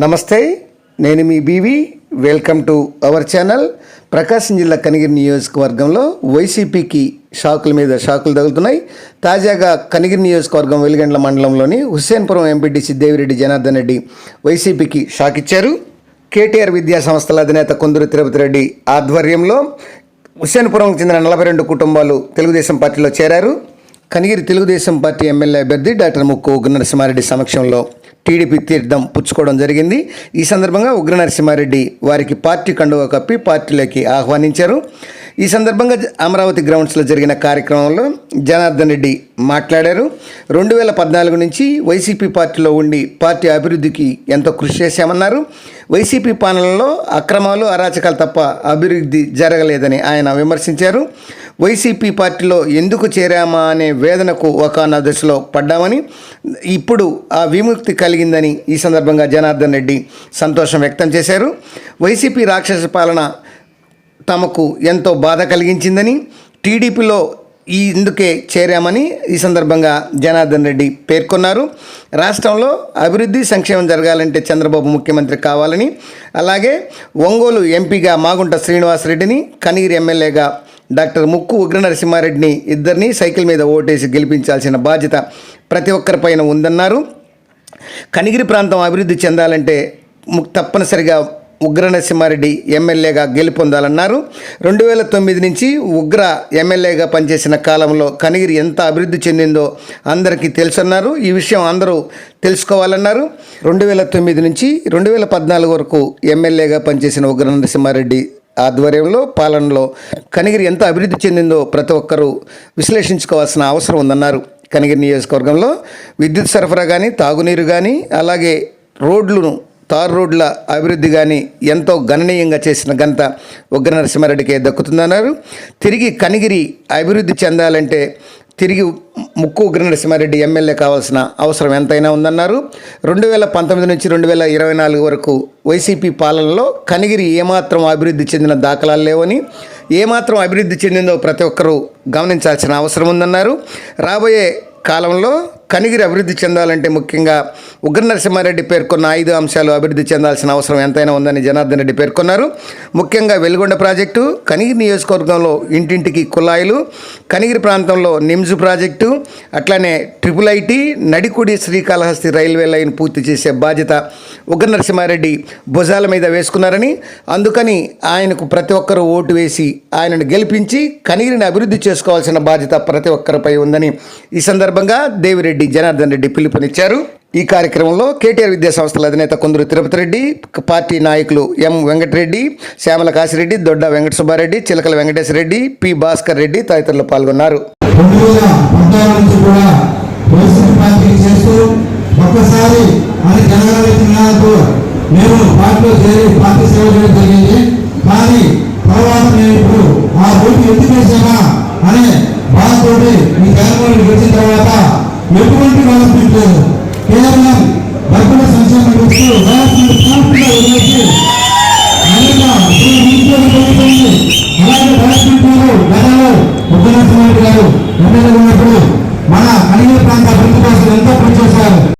నమస్తే, నేను మీ B V. Welcome to our channel. Prakasam జిల్లా కనిగిరి నియోజకవర్గంలో వైసీపీకి షాకుల మీద షాకులు తగులుతున్నాయి. తాజాగా కనిగిరి నియోజకవర్గం వెలిగండ్ల మండలంలోని హుస్సేన్పురం ఎంపీటీసీ దేవిరెడ్డి జనార్దన్ రెడ్డి వైసీపీకి షాక్ ఇచ్చారు. కేటీఆర్ విద్యా సంస్థల అధినేత కొందూరు తిరుపతి రెడ్డి ఆధ్వర్యంలో హుస్సేన్పురంకు చెందిన 42 కుటుంబాలు తెలుగుదేశం పార్టీలో చేరారు. కనిగిరి తెలుగుదేశం పార్టీ ఎమ్మెల్యే అభ్యర్థి డాక్టర్ ముక్కు ఉగ్ర నరసింహారెడ్డి సమక్షంలో టీడీపీ తీర్థం పుచ్చుకోవడం జరిగింది. ఈ సందర్భంగా ఉగ్ర నరసింహారెడ్డి వారికి పార్టీ కండువా కప్పి పార్టీలోకి ఆహ్వానించారు. ఈ సందర్భంగా అమరావతి గ్రౌండ్స్లో జరిగిన కార్యక్రమంలో జనార్దన్ రెడ్డి మాట్లాడారు. 2014 నుంచి వైసీపీ పార్టీలో ఉండి పార్టీ అభివృద్ధికి ఎంతో కృషి చేశామన్నారు. వైసీపీ పాలనలో అక్రమాలు, అరాచకాలు తప్ప అభివృద్ధి జరగలేదని ఆయన విమర్శించారు. వైసీపీ పార్టీలో ఎందుకు చేరామా అనే వేదనకు ఒకనొక దశలో పడ్డామని, ఇప్పుడు ఆ విముక్తి కలిగిందని ఈ సందర్భంగా జనార్దన్ రెడ్డి సంతోషం వ్యక్తం చేశారు. వైసీపీ రాక్షస పాలన తమకు ఎంతో బాధ కలిగించిందని, టీడీపీలో ఇందుకే చేరామని ఈ సందర్భంగా జనార్దన్ రెడ్డి పేర్కొన్నారు. రాష్ట్రంలో అభివృద్ధి, సంక్షేమం జరగాలంటే చంద్రబాబు ముఖ్యమంత్రి కావాలని, అలాగే ఒంగోలు ఎంపీగా మాగుంట శ్రీనివాసరెడ్డిని, కనిగిరి ఎమ్మెల్యేగా డాక్టర్ ముక్కు ఉగ్ర నరసింహారెడ్డిని ఇద్దరిని సైకిల్ మీద ఓటేసి గెలిపించాల్సిన బాధ్యత ప్రతి ఒక్కరిపైన ఉందన్నారు. కనిగిరి ప్రాంతం అభివృద్ధి చెందాలంటే తప్పనిసరిగా ఉగ్ర నరసింహారెడ్డి ఎమ్మెల్యేగా గెలుపొందాలన్నారు. 2009 నుంచి ఉగ్ర ఎమ్మెల్యేగా పనిచేసిన కాలంలో కనిగిరి ఎంత అభివృద్ధి చెందిందో అందరికీ తెలుసన్నారు. ఈ విషయం అందరూ తెలుసుకోవాలన్నారు. 2009 నుంచి 2014 వరకు ఎమ్మెల్యేగా పనిచేసిన ఉగ్ర నరసింహారెడ్డి ఆధ్వర్యంలో పాలనలో కనిగిరి ఎంత అభివృద్ధి చెందిందో ప్రతి ఒక్కరూ విశ్లేషించుకోవాల్సిన అవసరం ఉందన్నారు. కనిగిరి నియోజకవర్గంలో విద్యుత్ సరఫరా కానీ, తాగునీరు కానీ, అలాగే తారు రోడ్ల అభివృద్ధి కానీ ఎంతో గణనీయంగా చేసిన ఘనత ఉగ్ర నరసింహారెడ్డికే దక్కుతుందన్నారు. తిరిగి కనిగిరి అభివృద్ధి చెందాలంటే తిరిగి ముక్కు ఉగ్ర నరసింహారెడ్డి ఎమ్మెల్యే కావాల్సిన అవసరం ఎంతైనా ఉందన్నారు. 2019 నుంచి 2024 వరకు వైసీపీ పాలనలో కనిగిరి ఏమాత్రం అభివృద్ధి చెందిన దాఖలాలు లేవని, ఏమాత్రం అభివృద్ధి చెందిందో ప్రతి ఒక్కరూ గమనించాల్సిన అవసరం ఉందన్నారు. రాబోయే కాలంలో కనిగిరి అభివృద్ధి చెందాలంటే ముఖ్యంగా ఉగ్ర నరసింహారెడ్డి పేర్కొన్న 5 అంశాలు అభివృద్ధి చెందాల్సిన అవసరం ఎంతైనా ఉందని జనార్దన్ రెడ్డి పేర్కొన్నారు. ముఖ్యంగా వెలుగొండ ప్రాజెక్టు, కనిగిరి నియోజకవర్గంలో ఇంటింటికి కుళాయిలు, కనిగిరి ప్రాంతంలో నిమ్స్ ప్రాజెక్టు, అట్లానే IIIT Nadikudi Srikalahasti railway line పూర్తి చేసే బాధ్యత ఉగ్ర నరసింహారెడ్డి భుజాల మీద వేసుకున్నారని, అందుకని ఆయనకు ప్రతి ఒక్కరూ ఓటు వేసి ఆయనను గెలిపించి కనిగిరిని అభివృద్ధి చేసుకోవాల్సిన బాధ్యత ప్రతి ఒక్కరిపై ఉందని ఈ సందర్భంగా దేవిరెడ్డి జనార్దన్ రెడ్డి పిలుపునిచ్చారు. ఈ కార్యక్రమంలో కేటీఆర్ విద్యా సంస్థల అధినేత కొందూరు తిరుపతి రెడ్డి, పార్టీ నాయకులు ఎం వెంకటరెడ్డి, శ్యామల కాశిరెడ్డి, దొడ్డ వెంకట సుబ్బారెడ్డి, చిలకల వెంకటేశ్వర రెడ్డి, పి భాస్కర్ రెడ్డి తదితరులు పాల్గొన్నారు. 2014